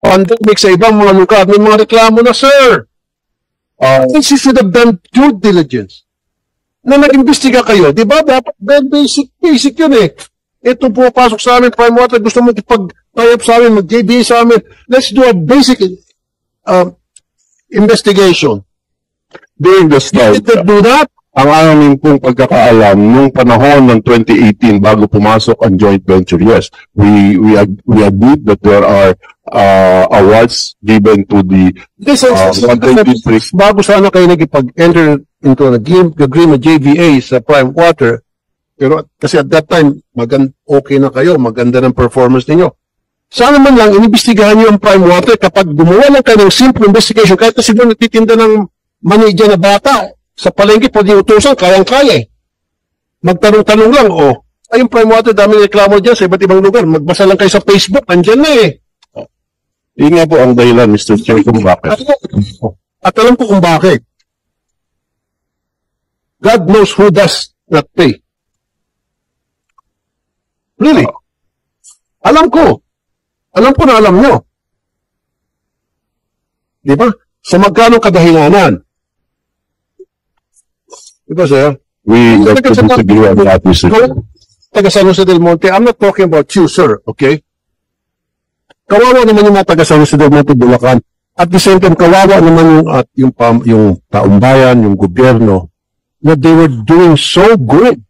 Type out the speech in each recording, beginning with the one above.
pandemic sa ibang mga lugar, may mga reklamo na, sir. You should have done due diligence. Na nag-imbestiga kayo, di ba? Dapat basic yun eh. Ito pumapasok sa amin, Prime Water, gusto mo ipag-tie up sa amin, mag-JBA sa amin. Let's do a basic investigation. During the start, Did they do that? ang aming pong pagkakaalam nung panahon ng 2018 bago pumasok ang joint venture, yes, we admit that there are awards given to the district. Bago sana kayo nagipag-enter into an agreement JVA sa Prime Water, pero kasi at that time, okay na kayo, maganda ng performance ninyo. Sana man lang, inimbestigahan niyo ang Prime Water kapag gumawa lang kayo ng simple investigation, kahit na siguro nagtitinda ng mani dyan na bata, sa palengke, pwede utusan, kayang-kaya eh. Magtanong-tanong lang, ay yung Prime Water, daming reklamo dyan sa iba't ibang lugar. Magbasa lang kayo sa Facebook, andyan na eh. Yun nga po ang dahilan, Mr. Chair, kung bakit. At alam ko kung bakit. God knows who does not pay. Really? Alam ko. Alam ko na alam nyo. Di ba? Sa magkano kadahilanan? Diba, sir? We have to disagree on that, Mr. Chair. Taga San Jose del Monte, I'm not talking about you, sir, okay? Kawawa naman yung mga taga San Jose del Monte, Bulacan. At the same time, kawawa naman yung taong bayan, yung gobyerno, na they were doing so good.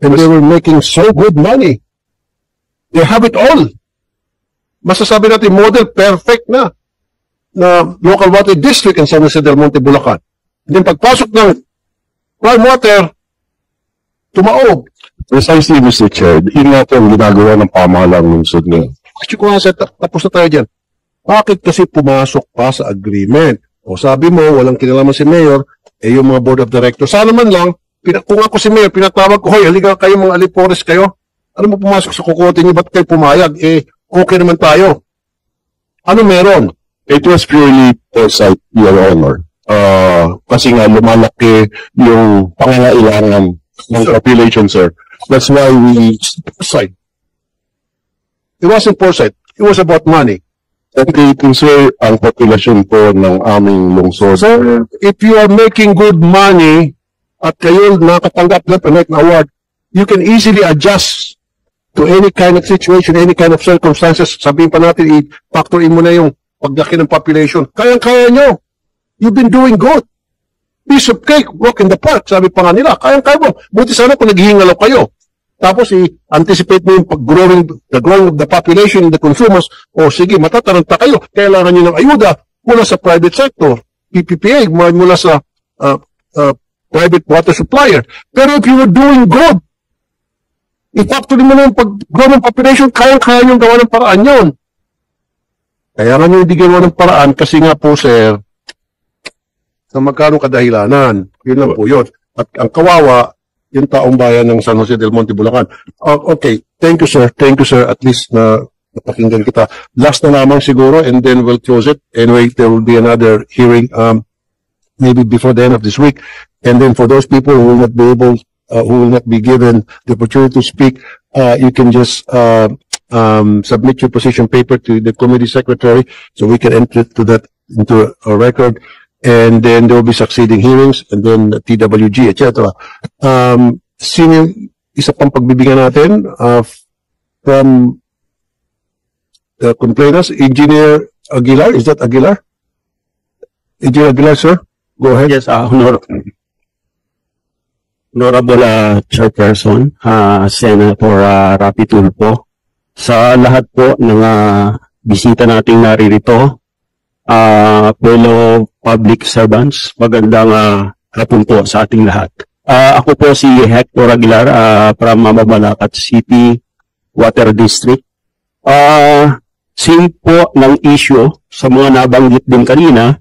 And they were making so good money. They have it all. Masasabi natin, model perfect na local water district in San Jose del Monte, Bulacan. And then pagpasok ng Prime Water, tumaob. Precisely, Mr. Chair, yun nga po ang ginagawa ng pamahalang lungsod ngayon. Actually, kung tapos na tayo dyan, bakit kasi pumasok pa sa agreement? O sabi mo, walang kinalaman si Mayor, yung mga Board of Directors. Sana man lang, kung ako si Mayor, pinatawag ko, hoy, halika kayo mga alipores kayo. Ano mo pumasok sa kukote niyo, ba't kayo pumayag? Okay naman tayo. Ano meron? It was purely foresight, Your Honor. Kasi nga lumalaki yung pangangailangan ng population, sir. That's why foresight. It wasn't foresight. It was about money. Creating, sir, ang populasyon po ng aming lungsod. So, if you are making good money at kayo nakatanggap ng award, you can easily adjust to any kind of situation, any kind of circumstances. Sabihin pa natin, i-factor in mo na yung paglaki ng population. Kayang-kaya nyo. You've been doing good. Piece of cake, walk in the park. Sabi pa nga nila, kayang-kaya mo. Buti sana kung naghihingalaw kayo. Tapos i-anticipate mo yung the growing of the population and the consumers. O sige, matataranta kayo. Kailangan nyo ng ayuda mula sa private sector. PPPA, mula sa private water supplier. Pero if you were doing good, i-factory mo na yung pag-grow ng population, kayang-kaya nyo gawa ng paraan yun. Kaya nga nyo hindi gawa ng paraan kasi nga po, sir, sa magkano kadahilanan. Yun lang po yun. At ang kawawa, yung taong bayan ng San Jose del Monte, Bulacan. Okay. Thank you, sir. Thank you, sir. At least na napakinggan kita. Last na lamang siguro and then we'll close it. Anyway, there will be another hearing maybe before the end of this week. And then for those people who will not be able, who will not be given the opportunity to speak, you can just submit your position paper to the committee secretary so we can enter into a record. And then there will be succeeding hearings, and then TWG, etc. Sino isa pang pagbibigyan natin from the complainants? Engineer Aguilar, is that Aguilar? Engineer Aguilar, sir? Go ahead. Yes, Honorable Chairperson, Senator Rapi Tulfo, sa lahat po ng bisita nating naririto, fellow public servants, magandang hapon po sa ating lahat. Ako po si Hector Aguilar from Mabalacat City Water District. Same po ng issue sa mga nabanggit din kanina,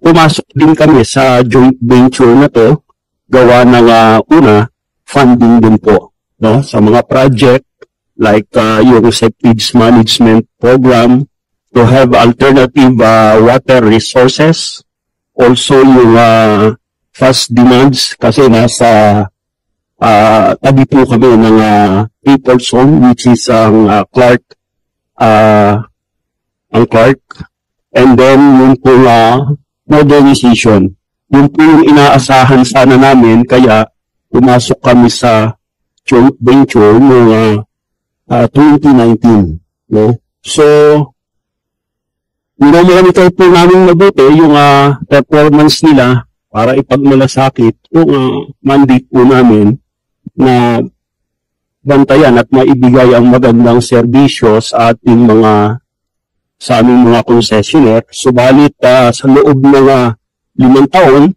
pumasok din kami sa joint venture na to, gawa ng una, funding din po, no? Sa mga project like yung seepage management program, to have alternative water resources. Also yung fast demands kasi nasa tabi po kami ng people zone which is ang Clark ang Clark. And then, yung po modernization. Yung po yung inaasahan sana namin, kaya pumasok kami sa joint venture noong 2019. No? So, minomonitor po namin mabuti yung performance nila para ipagmalasakit yung mandate po namin na bantayan at maibigay ang magandang serbisyo sa ating sa aming mga concessionaire. Subalit sa loob ng 5 taon,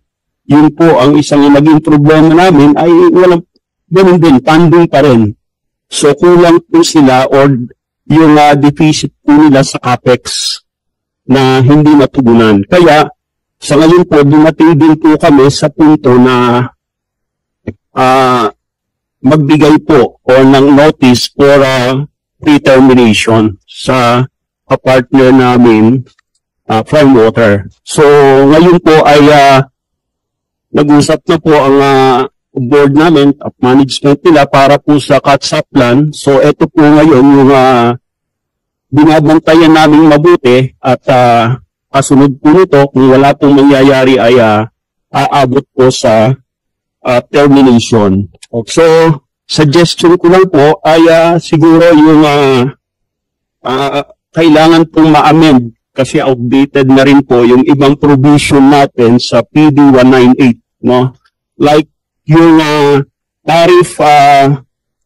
yun po ang isang naging problema namin ay walang ganun din, funding pa rin. So kulang po sila or yung deficit po nila sa CAPEX na hindi natugunan. Kaya sa ngayon po, dumating din po kami sa punto na magbigay po o ng notice for pre-termination sa partner namin, Prime Water. So, ngayon po ay nag-usap na po ang board namin at management nila para po sa catch-up plan. So, ito po ngayon yung binabantayan namin mabuti at kasunod po nito, kung wala pong mangyayari ay aabot po sa termination. So, suggestion ko lang po ay siguro yung kailangan pong ma-amend kasi outdated na rin po yung ibang provision natin sa PD 198, no? Like yung tariff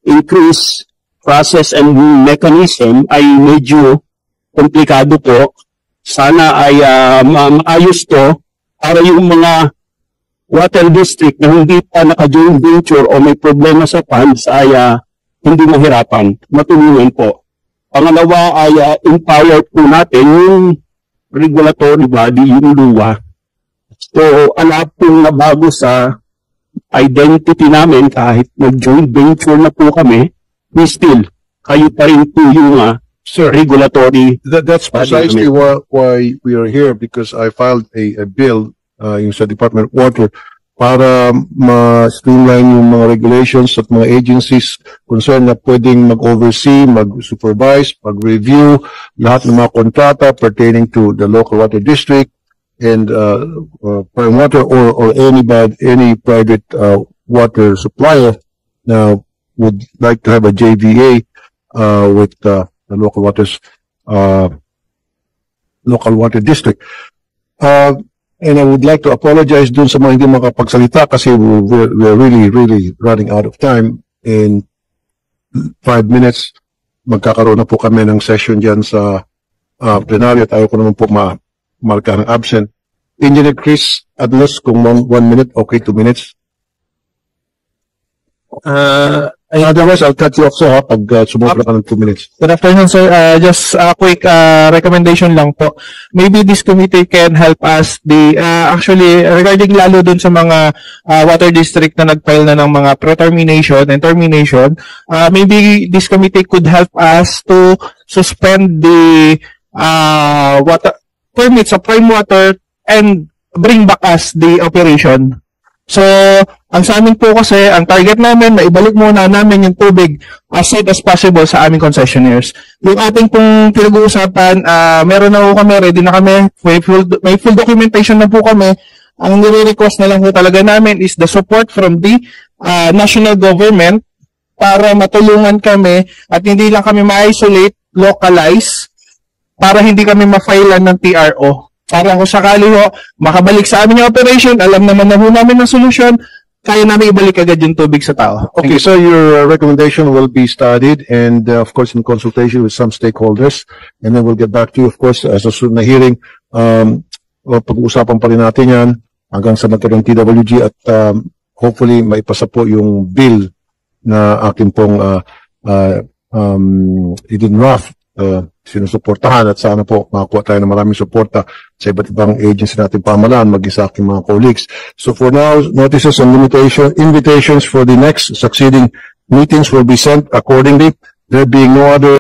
increase process and mechanism ay medyo komplikado po. Sana ay maayos to para yung mga water district na hindi pa naka-joint venture o may problema sa funds ay hindi mahirapan, matulungan po. Pangalawa ay empower po natin yung regulatory body, yung LUWA. So, ala pong nabago sa identity namin kahit nag-joint venture na po kami, we still, kayo pa rin po yung regulatory. That's precisely why we are here, because I filed a bill yung sa Department of Water para ma-streamline yung mga regulations at mga agencies concerned na pwedeng mag-oversee, mag-supervise, mag-review lahat ng mga kontrata pertaining to the local water district and Prime Water or any private water supplier na would like to have a JVA with the local water district. And I would like to apologize dun sa mga hindi makapagsalita kasi we're really running out of time. In 5 minutes, magkakaroon na po kami ng session dyan sa plenary at ayaw ko naman po marka ng absent. Engineer Chris Adlos, kung 1 minute, okay, 2 minutes. Otherwise, I'll cut you off, sir, pag sumobra ka ng 2 minutes. Good afternoon, sir. Just a quick recommendation lang po. Maybe this committee can help us actually, regarding lalo dun sa mga water district na nag-file na ng mga pre-termination and termination, maybe this committee could help us to suspend the water permits of Prime Water and bring back us the operation. So, ang sa amin po kasi, ang target namin, maibalik muna namin yung tubig as soon as possible sa aming concessionaires. Yung ating pong pinag-uusapan, meron na po kami, ready na kami, may full documentation na po kami. Ang nire-request na lang po talaga namin is the support from the national government para matulungan kami at hindi lang kami ma-isolate, localize, para hindi kami ma-filean ng TRO. Para kung sakali ho, makabalik sa aming operation, alam naman na ho namin ng solusyon, kaya namin ibalik agad yung tubig sa tao. Okay, so your recommendation will be studied and of course in consultation with some stakeholders, and then we'll get back to you, of course, as a soon na hearing. Pag-uusapan pa rin natin yan hanggang sa magkaroon ng TWG at hopefully maipasa po yung bill na akin pong idinraft, sinusuportahan at sana po makakuha tayo ng maraming suporta sa iba't ibang agency natin pamalaan, maging sa aking mga colleagues. So for now, notices and invitations for the next succeeding meetings will be sent accordingly. There being no other